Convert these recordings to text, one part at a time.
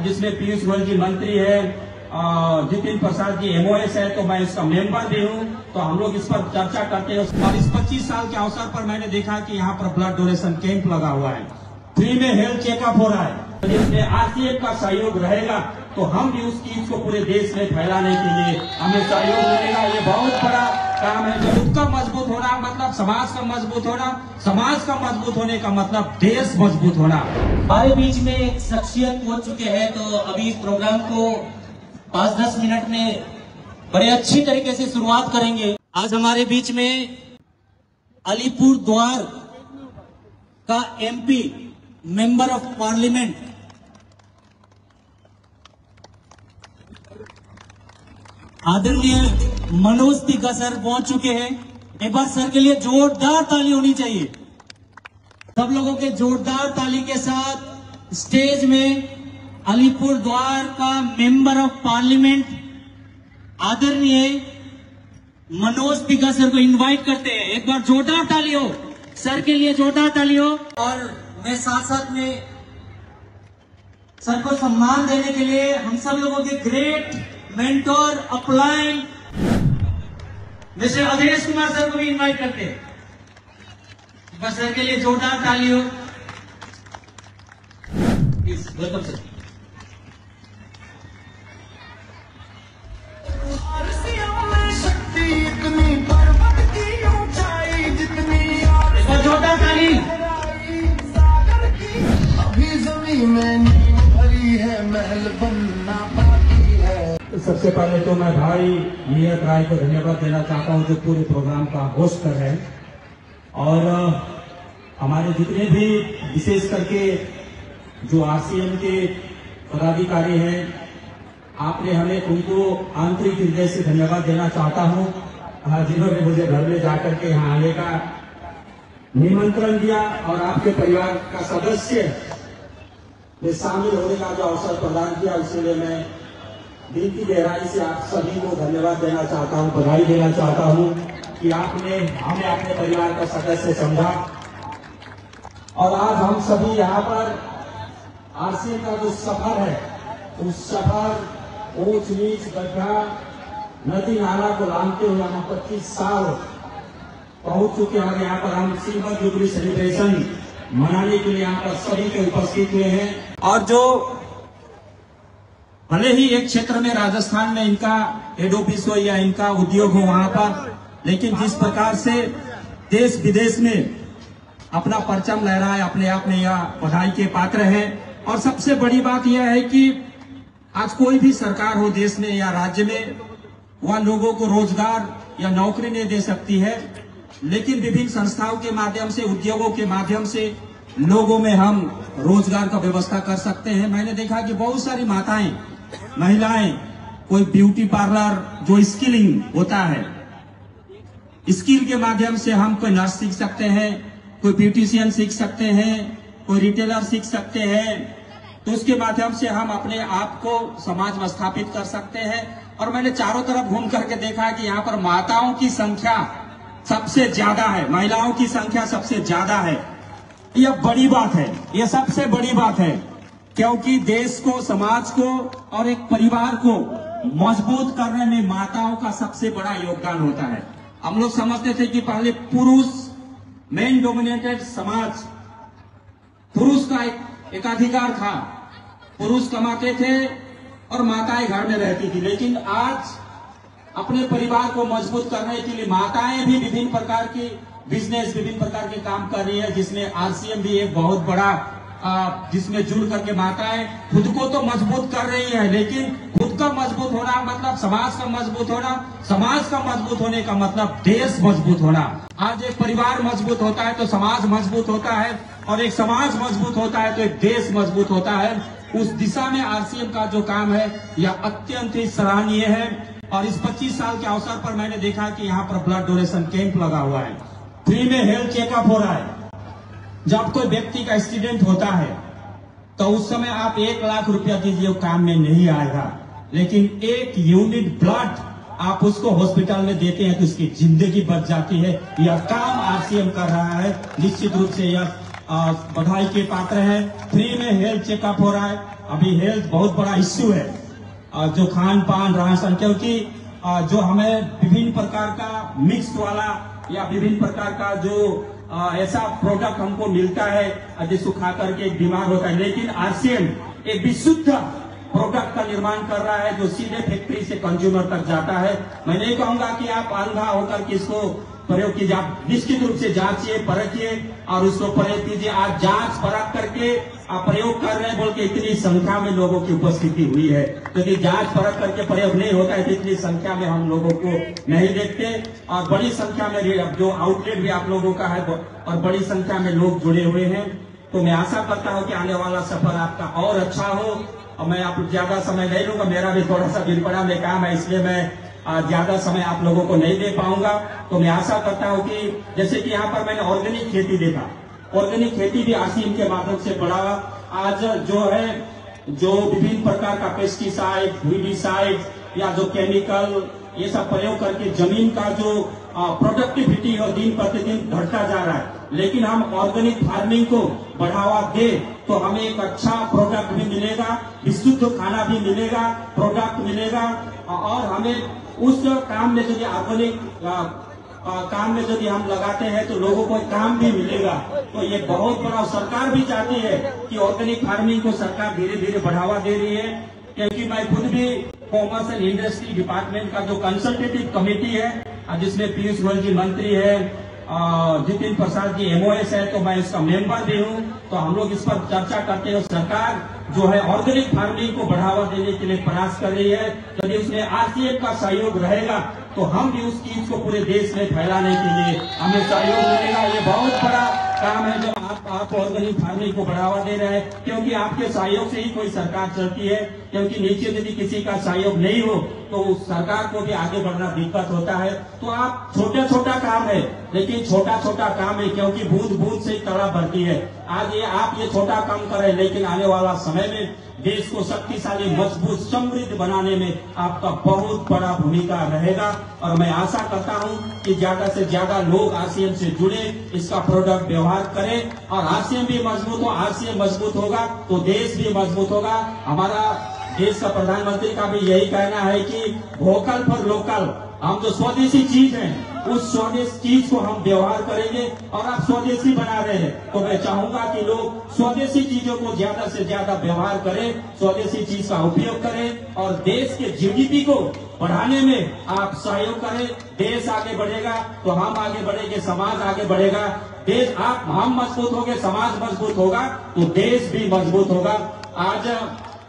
जिसमें पीयूष गोयल जी मंत्री है, जितिन प्रसाद जी MOS है, तो मैं इसका मेंबर भी हूँ। तो हम लोग इस पर चर्चा करते हैं। और इस 25 साल के अवसर पर मैंने देखा कि यहाँ पर ब्लड डोनेशन कैंप लगा हुआ है, फ्री में हेल्थ चेकअप हो रहा है। जिसमें RCM का सहयोग रहेगा तो हम भी उस चीज को पूरे देश में फैलाने के लिए हमें सहयोग मिलेगा। ये बहुत बड़ा काम है। जो खुद का मजबूत होना मतलब समाज का मजबूत होना, समाज का मजबूत होने का मतलब देश मजबूत होना। हमारे बीच में एक शख्सियत पहुंच चुके हैं, तो अभी इस प्रोग्राम को 5-10 मिनट में बड़े अच्छी तरीके से शुरुआत करेंगे। आज हमारे बीच में अलीपुर द्वार का MP, मेंबर ऑफ पार्लियामेंट, आदरणीय मनोज तिग्गा सर पहुंच चुके हैं। एक बार सर के लिए जोरदार ताली होनी चाहिए। सब लोगों के जोरदार ताली के साथ स्टेज में अलीपुर द्वार का मेंबर ऑफ पार्लियामेंट आदरणीय मनोज तिग्गा सर को इनवाइट करते हैं। एक बार जोरदार ताली हो सर के लिए, जोरदार ताली हो। और मैं साथ साथ में सर को सम्मान देने के लिए हम सब लोगों के great mentor upline mister Adhesh Kumar sir को भी इनवाइट करते हैं। बस सर के लिए जोरदार ताली हो। Welcome sir. जोरदार ताली। अभी जमीन में नींव भरी है, महल बनना बाकी है। सबसे पहले तो मैं भाई मीरत राय को धन्यवाद देना चाहता हूं जो पूरे प्रोग्राम का होस्ट कर रहे हैं। और हमारे जितने भी विशेष करके जो RCM के पदाधिकारी हैं, आपने हमें उनको आंतरिक हृदय से धन्यवाद देना चाहता हूं, जिन्होंने मुझे घर में जाकर के यहाँ आने का निमंत्रण दिया और आपके परिवार का सदस्य में शामिल होने का जो अवसर प्रदान किया। इसलिए मैं दिल की गहराई से आप सभी को धन्यवाद देना चाहता हूं, बधाई देना चाहता हूं कि आपने हमें अपने परिवार का सदस्य समझा। और आज हम सभी यहाँ पर RCM का जो सफर है, उस सफर ऊंच नीच गड्ढा नदी नाला को लांघते हुए हम 25 साल पहुंच चुके हैं। यहाँ पर हम सिल्वर जुबली सेलिब्रेशन मनाने के लिए यहाँ पर सभी के उपस्थित हुए हैं। और जो भले ही एक क्षेत्र में राजस्थान में इनका हेड ऑफिस हो या इनका उद्योग हो वहां पर, लेकिन जिस प्रकार से देश विदेश में अपना परचम लहराए, अपने आप में यह बधाई के पात्र हैं। और सबसे बड़ी बात यह है कि आज कोई भी सरकार हो देश में या राज्य में, वह लोगों को रोजगार या नौकरी नहीं दे सकती है, लेकिन विभिन्न संस्थाओं के माध्यम से, उद्योगों के माध्यम से लोगों में हम रोजगार का व्यवस्था कर सकते हैं। मैंने देखा कि बहुत सारी माताएं, महिलाएं, कोई ब्यूटी पार्लर जो स्किलिंग होता है, स्किल के माध्यम से हम कोई नर्स सीख सकते हैं, कोई ब्यूटिशियन सीख सकते हैं, कोई रिटेलर सीख सकते हैं। तो उसके माध्यम से हम अपने आप को समाज में स्थापित कर सकते हैं। और मैंने चारों तरफ घूम करके देखा कि यहाँ पर माताओं की संख्या सबसे ज्यादा है, महिलाओं की संख्या सबसे ज्यादा है। यह बड़ी बात है, यह सबसे बड़ी बात है, क्योंकि देश को, समाज को और एक परिवार को मजबूत करने में माताओं का सबसे बड़ा योगदान होता है। हम लोग समझते थे कि पहले पुरुष, मेन डोमिनेटेड समाज, पुरुष का एकाधिकार था, पुरुष कमाते थे और माताएं घर में रहती थी। लेकिन आज अपने परिवार को मजबूत करने के लिए माताएं भी विभिन्न प्रकार की बिजनेस, विभिन्न प्रकार के काम कर रही है, जिसमें RCM भी एक बहुत बड़ा, जिसमें जुड़ करके माताएं खुद को तो मजबूत कर रही है, लेकिन खुद का मजबूत होना मतलब समाज का मजबूत होना, समाज का मजबूत होने का मतलब देश मजबूत होना। आज एक परिवार मजबूत होता है तो समाज मजबूत होता है, और एक समाज मजबूत होता है तो एक देश मजबूत होता है। उस दिशा में RCM का जो काम है यह अत्यंत ही सराहनीय है। और इस 25 साल के अवसर पर मैंने देखा कि यहाँ पर ब्लड डोनेशन कैंप लगा हुआ है, फ्री में हेल्थ चेकअप हो रहा है। जब कोई व्यक्ति का एक्सीडेंट होता है तो उस समय आप 1 लाख रुपया दीजिए, वो काम में नहीं आएगा, लेकिन 1 यूनिट ब्लड आप उसको हॉस्पिटल में देते हैं तो उसकी जिंदगी बच जाती है। यह काम RCM कर रहा है। निश्चित रूप से यह बधाई के पात्र हैं। फ्री में हेल्थ चेकअप हो रहा है। अभी हेल्थ बहुत बड़ा इश्यू है, जो खान पान राशन, क्योंकि जो हमें विभिन्न प्रकार का मिक्स वाला या विभिन्न प्रकार का जो ऐसा प्रोडक्ट हमको मिलता है जिसको खा करके बीमार होता है, लेकिन आरसीएम एक विशुद्ध प्रोडक्ट का निर्माण कर रहा है जो सीधे फैक्ट्री से कंज्यूमर तक जाता है। मैं नहीं कहूंगा कि आप अंधा होकर के इसको प्रयोग कीजिए, आप निश्चित रूप से जांचिए, परखिए और उसको प्रयोग कीजिए। आज जांच परख करके आप प्रयोग कर रहे हैं बोल के इतनी संख्या में लोगों की उपस्थिति हुई है, क्योंकि जांच परख करके प्रयोग नहीं होता है तो इतनी संख्या में हम लोगों को नहीं देखते। और बड़ी संख्या में जो आउटलेट भी आप लोगों का है और बड़ी संख्या में लोग जुड़े हुए हैं। तो मैं आशा करता हूं कि आने वाला सफर आपका और अच्छा हो। और मैं आप ज्यादा समय नहीं लूंगा, मेरा भी थोड़ा सा बिरपड़ा में काम है, इसलिए मैं ज्यादा समय आप लोगों को नहीं दे पाऊंगा। तो मैं आशा करता हूं कि जैसे कि यहाँ पर मैंने ऑर्गेनिक खेती देखा, ऑर्गेनिक खेती भी आरसीएम के माध्यम से बढ़ावा। आज जो है जो विभिन्न प्रकार का पेस्टिसाइड, वीडिसाइड या जो केमिकल ये सब प्रयोग करके जमीन का जो प्रोडक्टिविटी और दिन प्रतिदिन घटता जा रहा है, लेकिन हम ऑर्गेनिक फार्मिंग को बढ़ावा दे तो हमें एक अच्छा प्रोडक्ट भी मिलेगा, विशुद्ध खाना भी मिलेगा, प्रोडक्ट मिलेगा। और हमें उस काम में यदि ऑर्गेनिक काम में यदि हम लगाते हैं तो लोगों को काम भी मिलेगा। तो ये बहुत बड़ा, सरकार भी चाहती है कि ऑर्गेनिक फार्मिंग को सरकार धीरे धीरे बढ़ावा दे रही है। क्योंकि मैं खुद भी कॉमर्स एंड इंडस्ट्री डिपार्टमेंट का जो कंसल्टेटिव कमेटी है जिसमें पीयूष गोयल जी मंत्री है, जितिन प्रसाद जी एमओएस है, तो मैं इसका मेंबर भी हूँ। तो हम लोग इस पर चर्चा करते हैं। सरकार जो है ऑर्गेनिक फार्मिंग को बढ़ावा देने के लिए प्रयास कर रही है। यदि उसमें आरसीएम का सहयोग रहेगा तो हम भी उस चीज को पूरे देश में फैलाने के लिए हमें सहयोग मिलेगा। ये बहुत बड़ा काम है जो आप ऑर्गेनिक फार्मिंग को बढ़ावा दे रहे हैं, क्योंकि आपके सहयोग से ही कोई सरकार चलती है। क्योंकि नीचे यदि किसी का सहयोग नहीं हो तो सरकार को भी आगे बढ़ना दिक्कत होता है। तो आप छोटा छोटा काम है, लेकिन छोटा छोटा काम है, क्योंकि बूंद बूंद से तला भरती है। आज ये आप ये छोटा काम करें, लेकिन आने वाला समय में देश को शक्तिशाली, मजबूत, समृद्ध बनाने में आपका बहुत बड़ा भूमिका रहेगा। और मैं आशा करता हूं कि ज्यादा से ज्यादा लोग आरसीएम से जुड़े, इसका प्रोडक्ट व्यवहार करें और आरसीएम भी मजबूत हो। आरसीएम मजबूत होगा तो देश भी मजबूत होगा। हमारा देश का प्रधानमंत्री का भी यही कहना है कि वोकल फॉर लोकल, हम जो स्वदेशी चीज है उस स्वदेशी चीज को हम व्यवहार करेंगे। और आप स्वदेशी बना रहे हैं तो मैं चाहूंगा कि लोग स्वदेशी चीजों को ज्यादा से ज्यादा व्यवहार करें, स्वदेशी चीज का उपयोग करें और देश के जीडीपी को बढ़ाने में आप सहयोग करें। देश आगे बढ़ेगा तो हम आगे बढ़ेंगे, समाज आगे बढ़ेगा। देश हम मजबूत होंगे, समाज मजबूत होगा तो देश भी मजबूत होगा। आज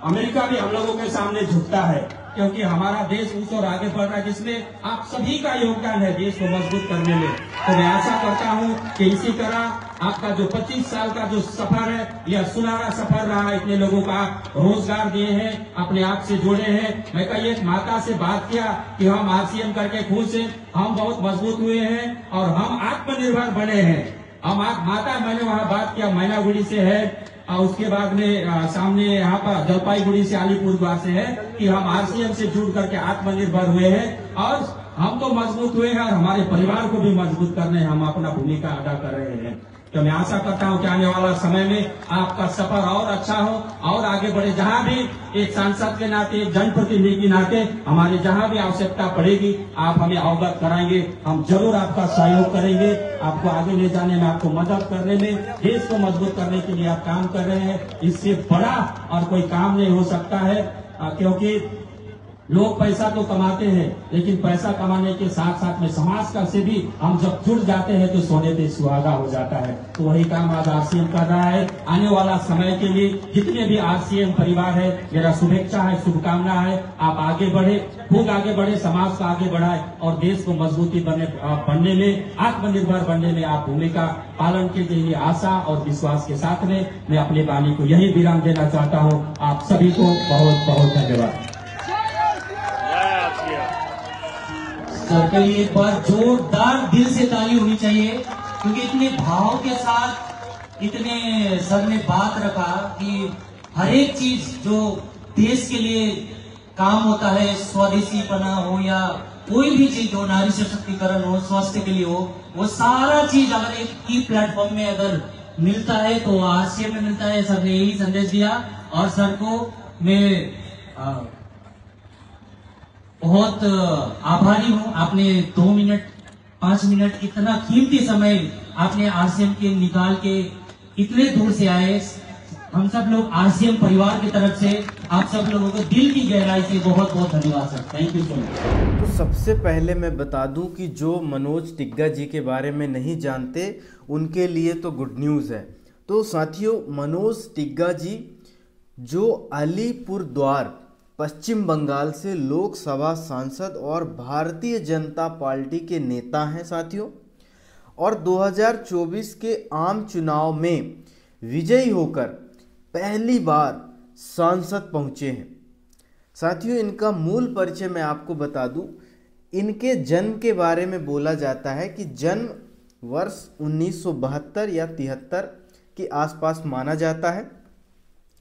अमेरिका भी हम लोगों के सामने झुकता है, क्योंकि हमारा देश उस ओर आगे बढ़ रहा है जिसमें आप सभी का योगदान है देश को मजबूत करने में। तो मैं आशा करता हूं कि इसी तरह आपका जो 25 साल का जो सफर है यह सुनहरा सफर रहा। इतने लोगों का रोजगार दिए हैं, अपने आप से जुड़े हैं। मैं कई एक माता से बात किया कि हम आरसीएम करके खुश हैं, हम बहुत मजबूत हुए हैं और हम आत्मनिर्भर बने हैं। हम माता, मैंने वहाँ बात किया, मैनागुड़ी से है, उसके बाद में सामने यहाँ पर जलपाईगुड़ी से, अलीपुरद्वार से है कि हम आरसीएम से जुड़ करके आत्मनिर्भर हुए हैं और हम तो मजबूत हुए हैं और हमारे परिवार को भी मजबूत करने हम अपना भूमिका अदा कर रहे हैं। तो मैं आशा करता हूं कि आने वाला समय में आपका सफर और अच्छा हो और आगे बढ़े। जहां भी एक सांसद के नाते, एक जनप्रतिनिधि के नाते हमारी जहां भी आवश्यकता पड़ेगी आप हमें अवगत कराएंगे, हम जरूर आपका सहयोग करेंगे। आपको आगे ले जाने में, आपको मदद करने में, देश को मजबूत करने के लिए आप काम कर रहे हैं। इससे बड़ा और कोई काम नहीं हो सकता है, क्योंकि लोग पैसा तो कमाते हैं लेकिन पैसा कमाने के साथ साथ में समाज का से भी हम जब जुड़ जाते हैं तो सोने पे सुहागा हो जाता है। तो वही काम आज आरसीएम कर रहा है। आने वाला समय के लिए जितने भी आरसीएम परिवार है, मेरा शुभेच्छा है, शुभकामना है। आप आगे बढ़े, खूब आगे बढ़े, समाज को आगे बढ़ाए और देश को मजबूती बनने में, आत्मनिर्भर बनने में आप भूमिका पालन कीजिए। आशा और विश्वास के साथ में मैं अपने वाणी को यही विराम देना चाहता हूँ। आप सभी को बहुत बहुत धन्यवाद। सर के लिए एक बार जोरदार दिल से ताली होनी चाहिए, क्योंकि इतने भाव के साथ इतने सर ने बात रखा कि हर एक चीज जो देश के लिए काम होता है, स्वदेशीपना हो या कोई भी चीज हो, नारी सशक्तिकरण हो, स्वास्थ्य के लिए हो, वो सारा चीज अगर एक ही प्लेटफॉर्म में अगर मिलता है तो आरसीएम में मिलता है। सर ने यही संदेश दिया और सर को मैं बहुत आभारी हूं। आपने 2 मिनट 5 मिनट इतना कीमती समय आपने आरसीएम के निकाल के इतने दूर से आए। हम सब लोग आरसीएम परिवार की तरफ से आप सब लोगों को दिल की गहराई से बहुत बहुत धन्यवाद sir. Thank you so much. तो सबसे पहले मैं बता दूं कि जो मनोज टिग्गा जी के बारे में नहीं जानते उनके लिए तो गुड न्यूज़ है। तो साथियों, मनोज टिग्गा जी जो अलीपुरद्वार पश्चिम बंगाल से लोकसभा सांसद और भारतीय जनता पार्टी के नेता हैं साथियों, और 2024 के आम चुनाव में विजयी होकर पहली बार सांसद पहुंचे हैं साथियों। इनका मूल परिचय मैं आपको बता दूं। इनके जन्म के बारे में बोला जाता है कि जन्म वर्ष 1972 या 73 के आसपास माना जाता है।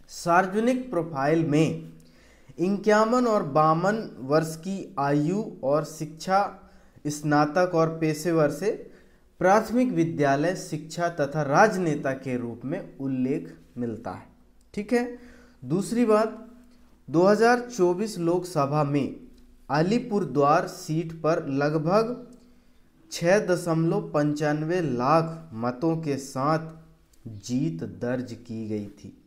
सार्वजनिक प्रोफाइल में 51 और 52 वर्ष की आयु और शिक्षा स्नातक और पेशेवर से प्राथमिक विद्यालय शिक्षा तथा राजनेता के रूप में उल्लेख मिलता है। ठीक है। दूसरी बात, 2024 लोकसभा में अलीपुरद्वार सीट पर लगभग 6.95 लाख मतों के साथ जीत दर्ज की गई थी।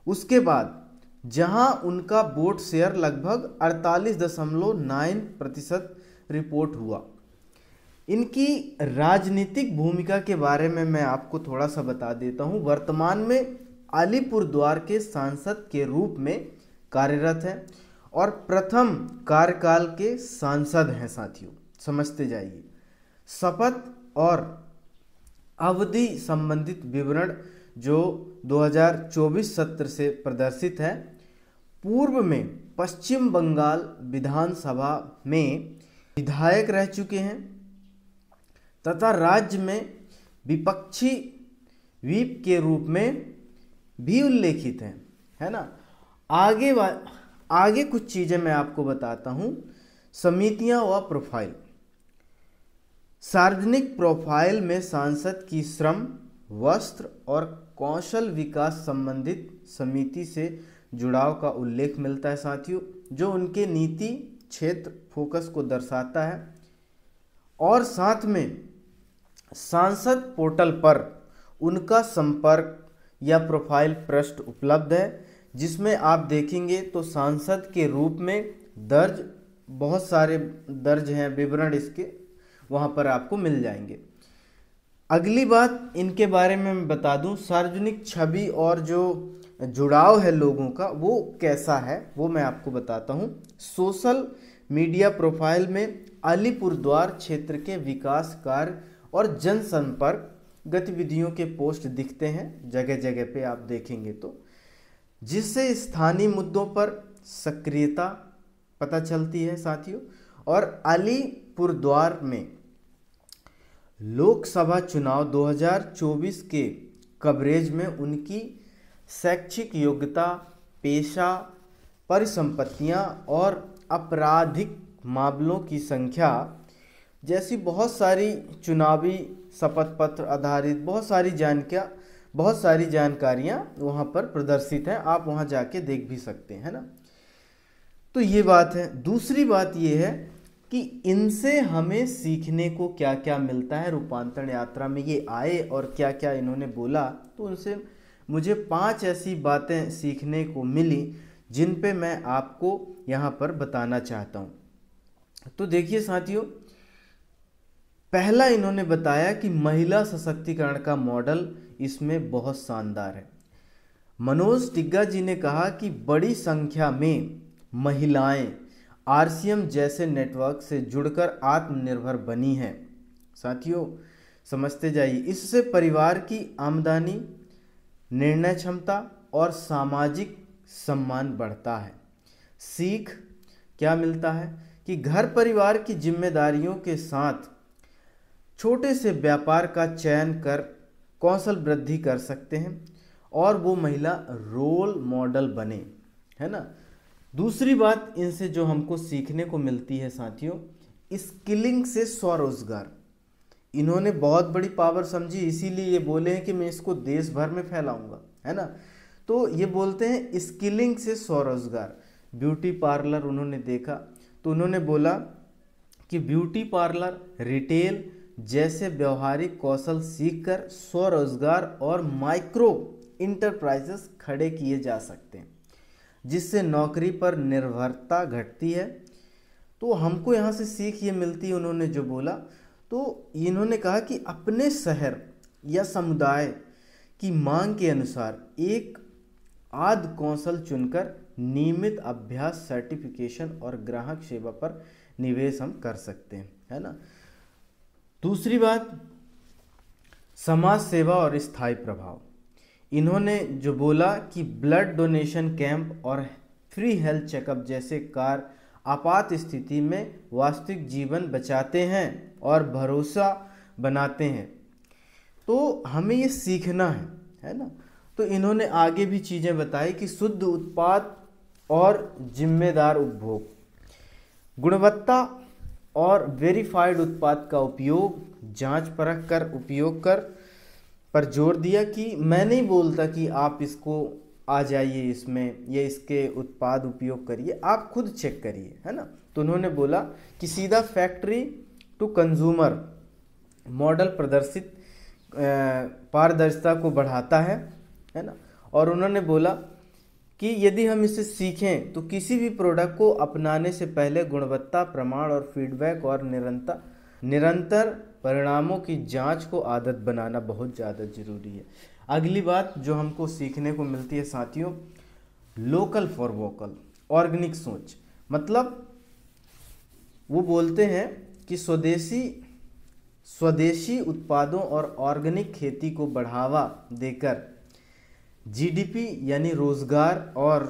उसके बाद जहां उनका वोट शेयर लगभग 48.9% रिपोर्ट हुआ। इनकी राजनीतिक भूमिका के बारे में मैं आपको थोड़ा सा बता देता हूं। वर्तमान में अलीपुरद्वार के सांसद के रूप में कार्यरत हैं और प्रथम कार्यकाल के सांसद हैं साथियों, समझते जाइए। शपथ और अवधि संबंधित विवरण जो 2024 सत्र से प्रदर्शित है। पूर्व में पश्चिम बंगाल विधानसभा में विधायक रह चुके हैं तथा राज्य में विपक्षी व्हीप के रूप में भी उल्लेखित हैं, है ना। आगे कुछ चीज़ें मैं आपको बताता हूं। समितियां व प्रोफाइल। सार्वजनिक प्रोफाइल में सांसद की श्रम, वस्त्र और कौशल विकास संबंधित समिति से जुड़ाव का उल्लेख मिलता है साथियों, जो उनके नीति क्षेत्र फोकस को दर्शाता है। और साथ में सांसद पोर्टल पर उनका संपर्क या प्रोफाइल पृष्ठ उपलब्ध है, जिसमें आप देखेंगे तो सांसद के रूप में दर्ज बहुत सारे दर्ज हैं विवरण इसके, वहाँ पर आपको मिल जाएंगे। अगली बात इनके बारे में मैं बता दूं, सार्वजनिक छवि और जो जुड़ाव है लोगों का वो कैसा है वो मैं आपको बताता हूं। सोशल मीडिया प्रोफाइल में अलीपुरद्वार क्षेत्र के विकास कार्य और जनसंपर्क गतिविधियों के पोस्ट दिखते हैं जगह जगह पे, आप देखेंगे तो, जिससे स्थानीय मुद्दों पर सक्रियता पता चलती है साथियों। और अलीपुरद्वार में लोकसभा चुनाव 2024 के कवरेज में उनकी शैक्षिक योग्यता, पेशा, परिसंपत्तियां और आपराधिक मामलों की संख्या जैसी बहुत सारी चुनावी शपथ पत्र आधारित बहुत सारी जानकारियां वहां पर प्रदर्शित हैं। आप वहां जाके देख भी सकते हैं ना। तो ये बात है। दूसरी बात ये है कि इनसे हमें सीखने को क्या क्या मिलता है। रूपांतरण यात्रा में ये आए और क्या क्या इन्होंने बोला, तो उनसे मुझे 5 ऐसी बातें सीखने को मिली जिन पे मैं आपको यहाँ पर बताना चाहता हूँ। तो देखिए साथियों, पहला इन्होंने बताया कि महिला सशक्तिकरण का मॉडल इसमें बहुत शानदार है। मनोज टिग्गा जी ने कहा कि बड़ी संख्या में महिलाएं आरसीएम जैसे नेटवर्क से जुड़कर आत्मनिर्भर बनी हैं। साथियों समझते जाइए, इससे परिवार की आमदनी, निर्णय क्षमता और सामाजिक सम्मान बढ़ता है। सीख क्या मिलता है कि घर परिवार की जिम्मेदारियों के साथ छोटे से व्यापार का चयन कर कौशल वृद्धि कर सकते हैं और वो महिला रोल मॉडल बने, है ना। दूसरी बात इनसे जो हमको सीखने को मिलती है साथियों, स्किलिंग से स्वरोजगार। इन्होंने बहुत बड़ी पावर समझी, इसीलिए ये बोले हैं कि मैं इसको देश भर में फैलाऊंगा, है ना। तो ये बोलते हैं स्किलिंग से स्वरोजगार। ब्यूटी पार्लर उन्होंने देखा तो उन्होंने बोला कि ब्यूटी पार्लर, रिटेल जैसे व्यवहारिक कौशल सीखकर स्वरोजगार और माइक्रो इंटरप्राइजेस खड़े किए जा सकते हैं, जिससे नौकरी पर निर्भरता घटती है। तो हमको यहाँ से सीख ये मिलती है, उन्होंने जो बोला, तो इन्होंने कहा कि अपने शहर या समुदाय की मांग के अनुसार एक आध कौशल चुनकर नियमित अभ्यास, सर्टिफिकेशन और ग्राहक सेवा पर निवेश हम कर सकते हैं, है ना। दूसरी बात, समाज सेवा और स्थायी प्रभाव। इन्होंने जो बोला कि ब्लड डोनेशन कैंप और फ्री हेल्थ चेकअप जैसे कार्य आपात स्थिति में वास्तविक जीवन बचाते हैं और भरोसा बनाते हैं। तो हमें ये सीखना है ना। तो इन्होंने आगे भी चीज़ें बताई कि शुद्ध उत्पाद और जिम्मेदार उपभोग, गुणवत्ता और वेरीफाइड उत्पाद का उपयोग, जांच परख कर उपयोग कर पर जोर दिया कि मैं नहीं बोलता कि आप इसको आ जाइए इसमें, ये इसके उत्पाद उपयोग करिए, आप खुद चेक करिए, है ना। तो उन्होंने बोला कि सीधा फैक्ट्री टू कंज्यूमर मॉडल प्रदर्शित पारदर्शिता को बढ़ाता है ना। और उन्होंने बोला कि यदि हम इसे सीखें तो किसी भी प्रोडक्ट को अपनाने से पहले गुणवत्ता प्रमाण और फीडबैक और निरंतर परिणामों की जांच को आदत बनाना बहुत ज़्यादा जरूरी है। अगली बात जो हमको सीखने को मिलती है साथियों, लोकल फॉर वोकल, ऑर्गेनिक सोच। मतलब वो बोलते हैं कि स्वदेशी उत्पादों और ऑर्गेनिक खेती को बढ़ावा देकर जीडीपी यानी रोजगार और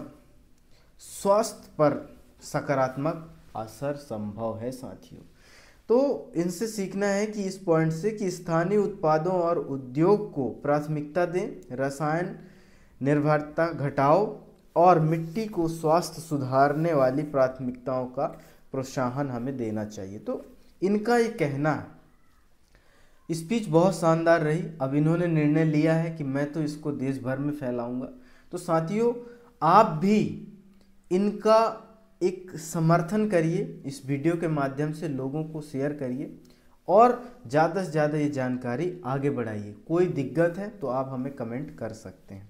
स्वास्थ्य पर सकारात्मक असर संभव है साथियों। तो इनसे सीखना है कि इस पॉइंट से कि स्थानीय उत्पादों और उद्योग को प्राथमिकता दें, रसायन निर्भरता घटाओ और मिट्टी को स्वास्थ्य सुधारने वाली प्राथमिकताओं का प्रोत्साहन हमें देना चाहिए। तो इनका ये कहना है। स्पीच बहुत शानदार रही। अब इन्होंने निर्णय लिया है कि मैं तो इसको देश भर में फैलाऊंगा। तो साथियों, आप भी इनका एक समर्थन करिए, इस वीडियो के माध्यम से लोगों को शेयर करिए और ज़्यादा से ज़्यादा ये जानकारी आगे बढ़ाइए। कोई दिक्कत है तो आप हमें कमेंट कर सकते हैं।